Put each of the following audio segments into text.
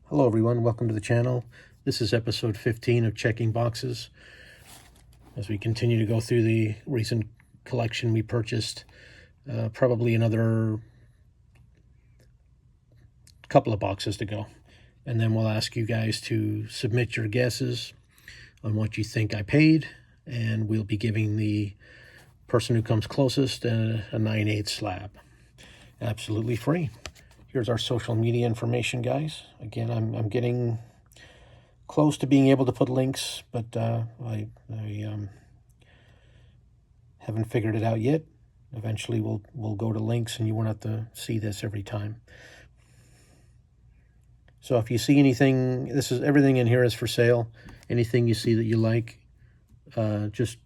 Hello everyone, welcome to the channel. This is episode 15 of Checking Boxes. As we continue to go through the recent collection we purchased, probably another couple of boxes to go. And then we'll ask you guys to submit your guesses on what you think I paid, and we'll be giving the person who comes closest a 9/8 slab. Absolutely free. Here's our social media information, guys. Again, I'm getting close to being able to put links, but I haven't figured it out yet. Eventually, we'll go to links, and you won't have to see this every time. So if you see anything, everything in here is for sale. Anything you see that you like, just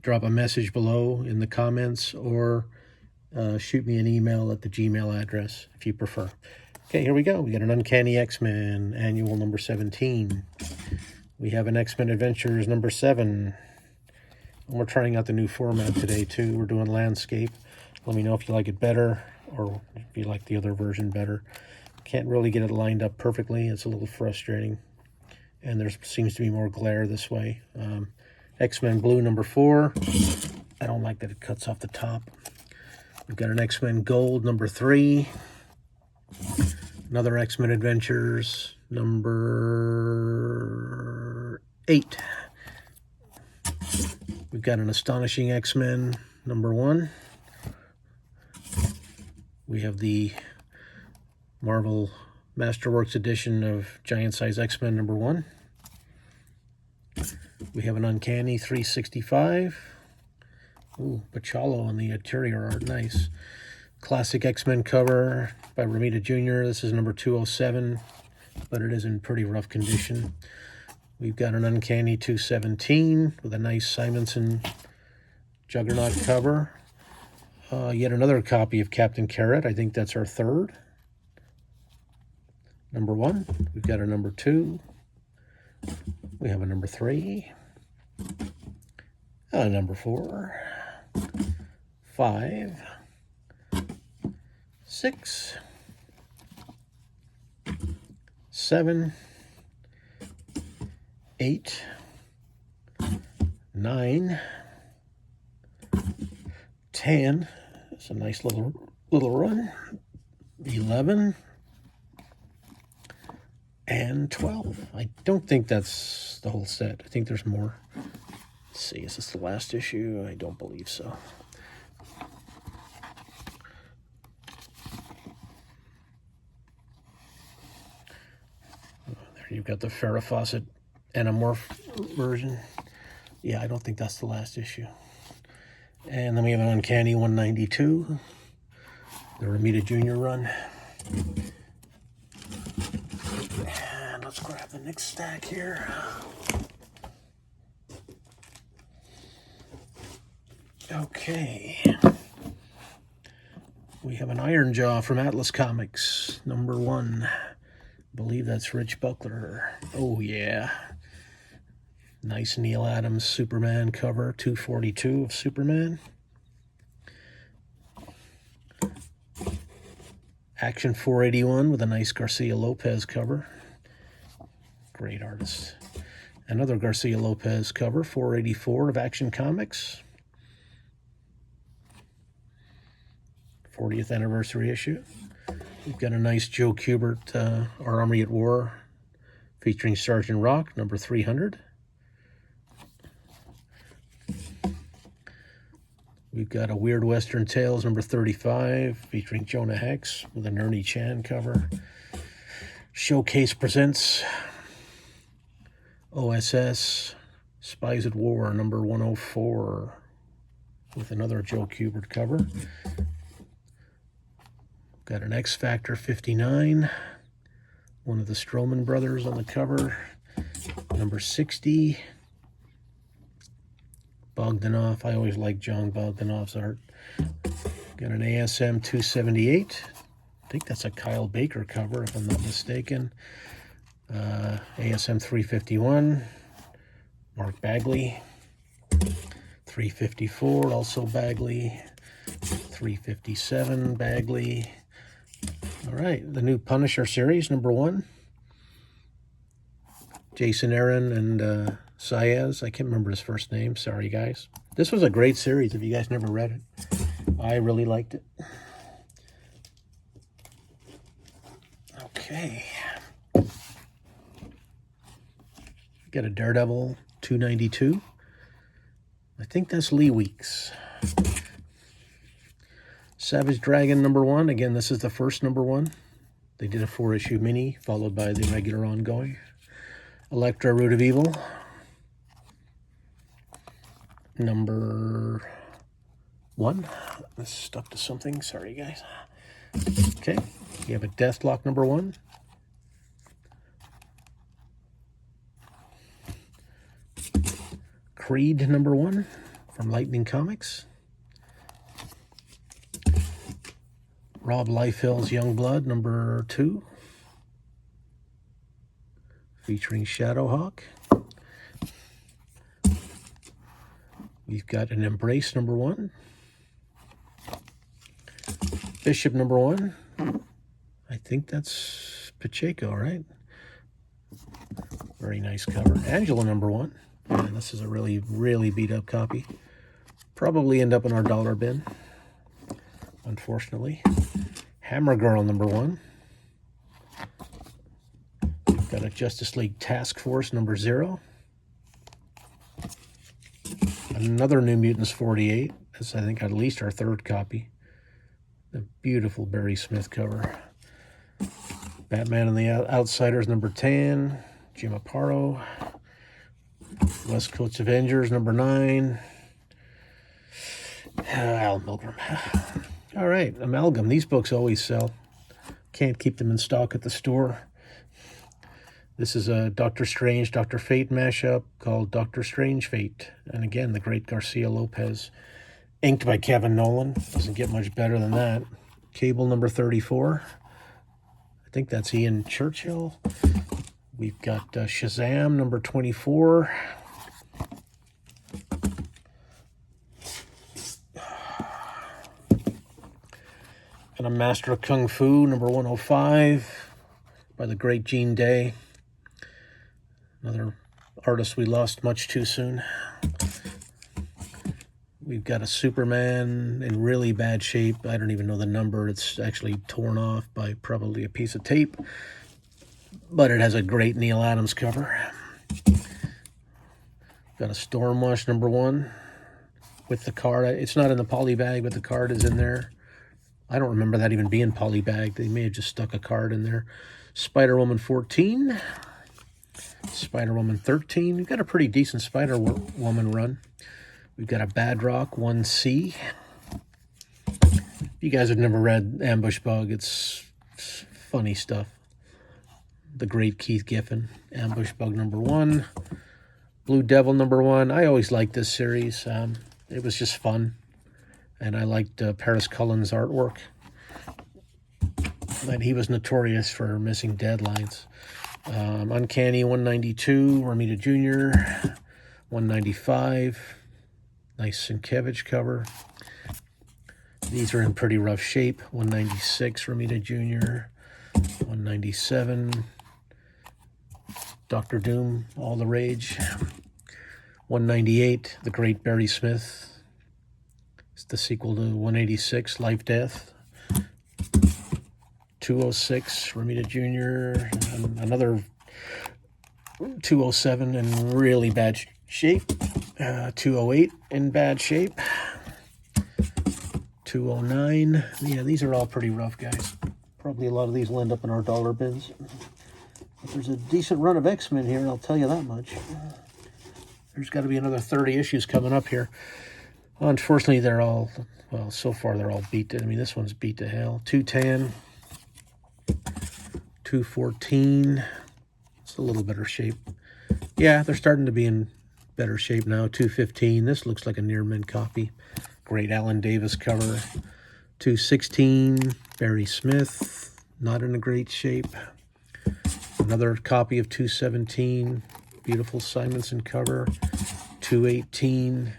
drop a message below in the comments, or shoot me an email at the Gmail address if you prefer. Okay, here we go. We got an Uncanny X-Men annual number 17. We have an X-Men Adventures number 7. And we're trying out the new format today too. We're doing landscape. Let me know if you like it better or if you like the other version better. Can't really get it lined up perfectly. It's a little frustrating. And there seems to be more glare this way. X-Men Blue number 4. I don't like that it cuts off the top. We've got an X-Men Gold number 3. Another X-Men Adventures number 8. We've got an Astonishing X-Men number 1. We have the Marvel Masterworks edition of Giant Size X-Men number 1. We have an Uncanny 365. Ooh, Pachalo on the interior art, nice. Classic X-Men cover by Romita Jr. This is number 207, but it is in pretty rough condition. We've got an Uncanny 217 with a nice Simonson Juggernaut cover. Yet another copy of Captain Carrot. I think that's our third. Number 1. We've got a number 2. We have a number 3. A number 4. 5, 6, 7, 8, 9, 10. It's a nice little run. 11 and 12. I don't think that's the whole set. I think there's more. Let's see, is this the last issue? I don't believe so. There you've got the Farrah Fawcett Animorph version. Yeah, I don't think that's the last issue. And then we have an Uncanny 192, the Romita Jr. run. And let's grab the next stack here. Okay, we have an Iron Jaw from Atlas Comics, number 1. I believe that's Rich Buckler. Oh yeah, nice Neil Adams Superman cover, 242 of Superman. Action 481 with a nice Garcia Lopez cover. Great artist. Another Garcia Lopez cover, 484 of Action Comics. 40th anniversary issue. We've got a nice Joe Kubert, Our Army at War, featuring Sergeant Rock, number 300. We've got a Weird Western Tales, number 35, featuring Jonah Hex, with an Ernie Chan cover. Showcase presents OSS, Spies at War, number 104, with another Joe Kubert cover. Got an X Factor 59, one of the Strowman brothers on the cover, number 60. Bogdanoff, I always like John Bogdanoff's art. Got an ASM 278. I think that's a Kyle Baker cover, if I'm not mistaken. ASM 351, Mark Bagley. 354, also Bagley. 357, Bagley. All right, the new Punisher series, number 1. Jason Aaron and Saez. I can't remember his first name. Sorry, guys. This was a great series if you guys never read it. I really liked it. Okay. Got a Daredevil 292. I think that's Lee Weeks. Savage Dragon #1. Again, this is the first #1. They did a 4-issue mini, followed by the regular ongoing. Elektra, Root of Evil. #1. This is stuck to something. Sorry, guys. Okay. You have a Deathlock #1. Creed #1 from Lightning Comics. Rob Liefeld's Youngblood #2, featuring Shadowhawk. We've got an Embrace #1, Bishop #1. I think that's Pacheco, right? Very nice cover. Angela #1. And this is a really, really beat up copy. Probably end up in our dollar bin, unfortunately. Hammer Girl #1. We've got a Justice League Task Force #0. Another New Mutants 48. This, I think, at least our third copy. The beautiful Barry Smith cover. Batman and the Outsiders #10. Jim Aparo. West Coast Avengers #9. Al Milgrom. All right, Amalgam. These books always sell. Can't keep them in stock at the store. This is a Doctor Strange, Dr. Fate mashup called Doctor Strange Fate. And again, the great Garcia Lopez. Inked by Kevin Nolan. Doesn't get much better than that. Cable #34. I think that's Ian Churchill. We've got Shazam #24. And a Master of Kung Fu #105 by the great Gene Day. Another artist we lost much too soon. We've got a Superman in really bad shape. I don't even know the number. It's actually torn off by probably a piece of tape. But it has a great Neil Adams cover. Got a Stormwash #1 with the card. It's not in the poly bag, but the card is in there. I don't remember that even being poly bagged. They may have just stuck a card in there. Spider-Woman 14. Spider-Woman 13. We've got a pretty decent Spider-Woman run. We've got a Badrock 1C. If you guys have never read Ambush Bug, it's funny stuff. The great Keith Giffen. Ambush Bug #1. Blue Devil #1. I always liked this series. It was just fun. And I liked Paris Cullen's artwork. And he was notorious for missing deadlines. Uncanny 192, Romita Jr. 195. Nice Sienkiewicz cover. These are in pretty rough shape. 196, Romita Jr. 197. Dr. Doom, All the Rage. 198, The Great Barry Smith. It's the sequel to 186, Life Death. 206, Romita Jr. Another 207 in really bad shape. 208 in bad shape. 209. Yeah, these are all pretty rough, guys. Probably a lot of these will end up in our dollar bins. But there's a decent run of X-Men here, I'll tell you that much. There's got to be another 30 issues coming up here. Unfortunately, they're all, well, so far they're all beat to, I mean, this one's beat to hell. 210. 214. It's a little better shape. Yeah, they're starting to be in better shape now. 215. This looks like a near mint copy. Great Alan Davis cover. 216. Barry Smith. Not in a great shape. Another copy of 217. Beautiful Simonson cover. 218.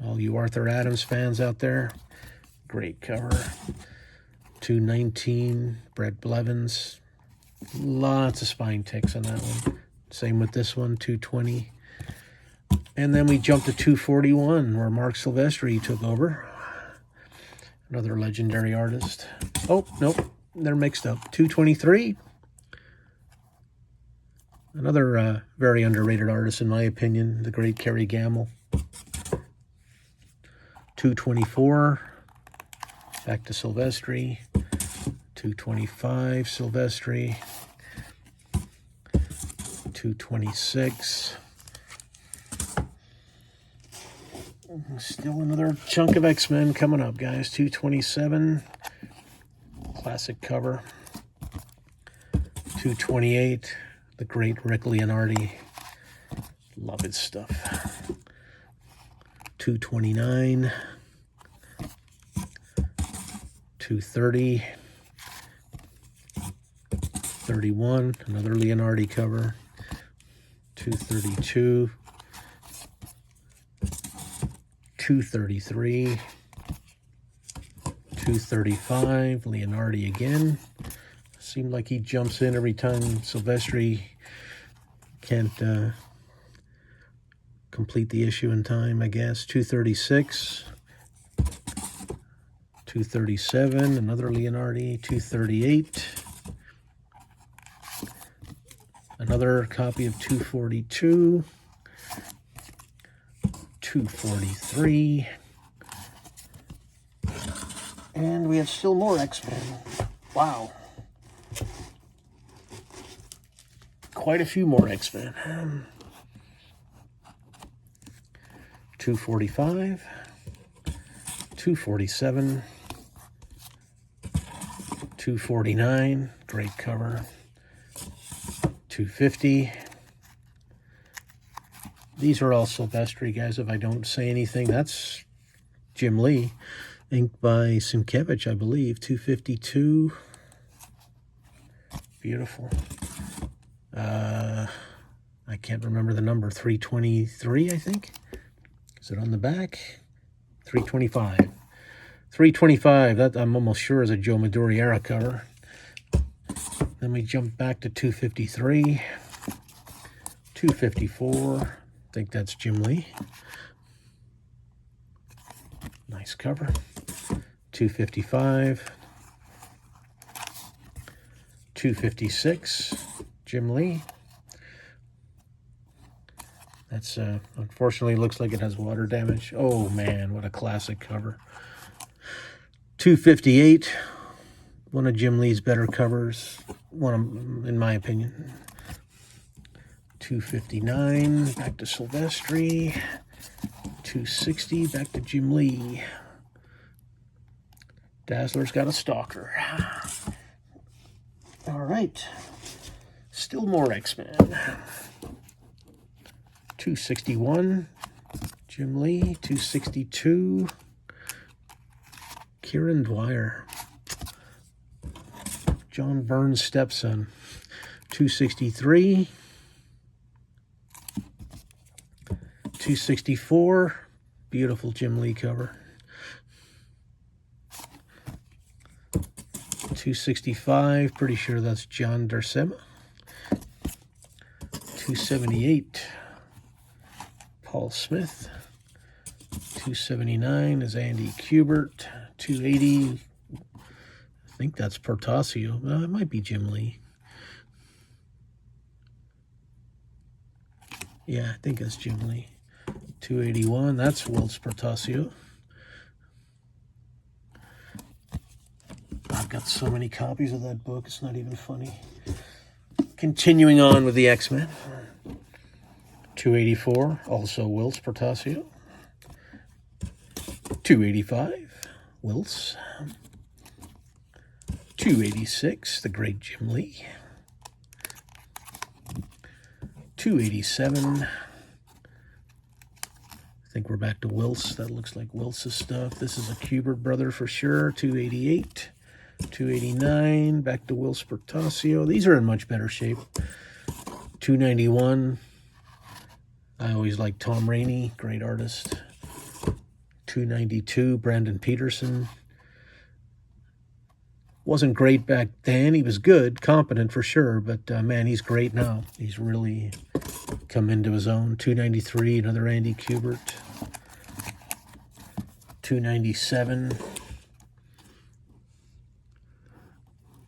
All you Arthur Adams fans out there. Great cover. 219. Brett Blevins. Lots of spine ticks on that one. Same with this one, 220. And then we jumped to 241, where Mark Silvestri took over. Another legendary artist. Oh, nope, they're mixed up. 223. Another very underrated artist, in my opinion, the great Kerry Gamble. 224. Back to Silvestri. 225, Silvestri. 226. Still another chunk of X-Men coming up, guys. 227. Classic cover. 228. The great Rick Leonardi. Love his stuff. 229. 230. 31. Another Leonardi cover. 232. 233. 235. Leonardi again. Seemed like he jumps in every time Silvestri can't complete the issue in time, I guess. 236. 237. Another Leonardi. 238. Another copy of 242. 243. And we have still more X-Men. Wow. Quite a few more X-Men. 245. 247. 249. Great cover. 250. These are all Silvestri, guys, if I don't say anything. That's Jim Lee, inked by Sienkiewicz, I believe. 252. Beautiful. I can't remember the number. 323, I think. Is it on the back? 325. 325, that I'm almost sure is a Joe Midori era cover. Then we jump back to 253. 254. I think that's Jim Lee. Nice cover. 255. 256. Jim Lee. That's unfortunately looks like it has water damage. Oh man, what a classic cover. 258. One of Jim Lee's better covers. One of, in my opinion. 259. Back to Silvestri. 260. Back to Jim Lee. Dazzler's got a stalker. All right. Still more X-Men. 261. Jim Lee. 262. Kieran Dwyer. John Byrne's stepson. 263. 264. Beautiful Jim Lee cover. 265. Pretty sure that's John Dersema. 278. Paul Smith. 279 is Andy Kubert. 280. I think that's Portasio. Well, it might be Jim Lee. Yeah, I think it's Jim Lee. 281. That's Whilce Portacio. I've got so many copies of that book, it's not even funny. Continuing on with the X-Men. 284, also Whilce Portacio. 285, Whilce. 286, the great Jim Lee. 287. I think we're back to Whilce. That looks like Whilce's stuff. This is a Kubert brother for sure. 288. 289. Back to Whilce Portacio. These are in much better shape. 291. I always like Tom Rainey. Great artist. 292. Brandon Peterson. Wasn't great back then. He was good, competent for sure, but man, he's great now. He's really come into his own. 293, another Andy Kubert. 297.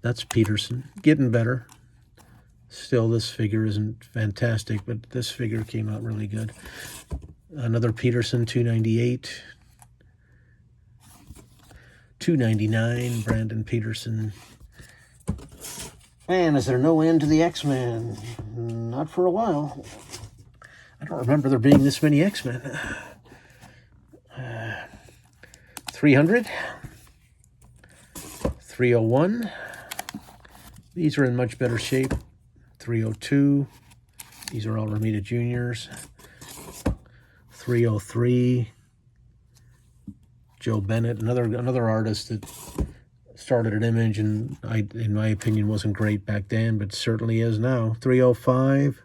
That's Peterson. Getting better. Still, this figure isn't fantastic, but this figure came out really good. Another Peterson, 298. 299, Brandon Peterson. Man, is there no end to the X-Men? Not for a while. I don't remember there being this many X-Men. 300. 301. These are in much better shape. 302. These are all Romita Juniors. 303. Joe Bennett, another artist that started at Image and in my opinion wasn't great back then, but certainly is now. 305.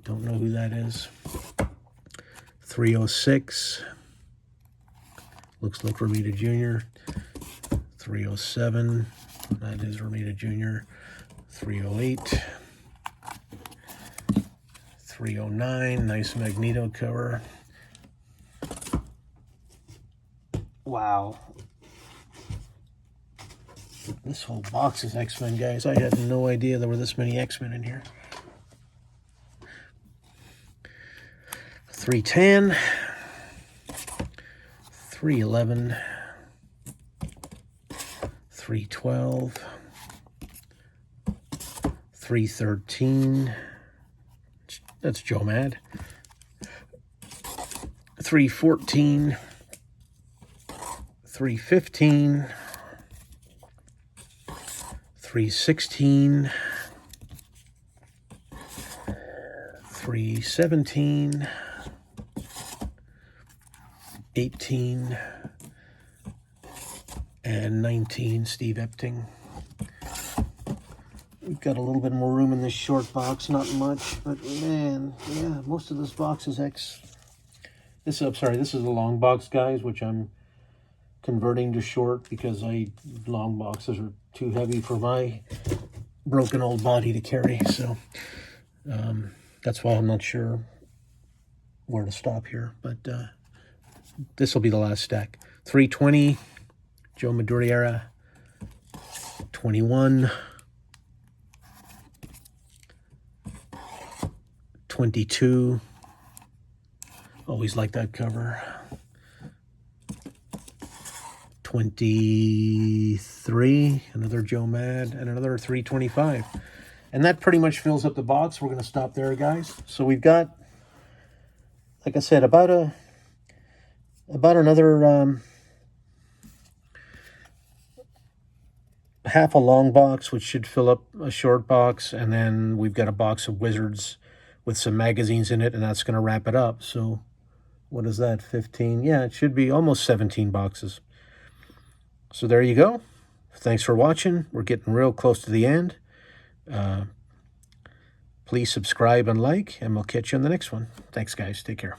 Don't know who that is. 306. Looks like Romita Jr. 307. That is Romita Jr. 308. 309. Nice Magneto cover. Wow. This whole box is X-Men, guys. I had no idea there were this many X-Men in here. 310. 311. 312. 313. That's Joe Mad. 314. 315. 316. 317. 18. And 19, Steve Epting. We've got a little bit more room in this short box, not much, but man, yeah, most of this box is X. This is the long box, guys, which I'm converting to short because long boxes are too heavy for my broken old body to carry. So that's why I'm not sure where to stop here, but this will be the last stack. 320, Joe Madureira. 21. 22. Always like that cover. 23. Another Joe Mad. And another 325. And that pretty much fills up the box. We're going to stop there, guys. So we've got, like I said, about another half a long box, which should fill up a short box. And then we've got a box of Wizards with some magazines in it, and that's going to wrap it up. So what is that, 15? Yeah, it should be almost 17 boxes. So there you go. Thanks for watching. We're getting real close to the end. Please subscribe and like, and we'll catch you on the next one. Thanks, guys. Take care.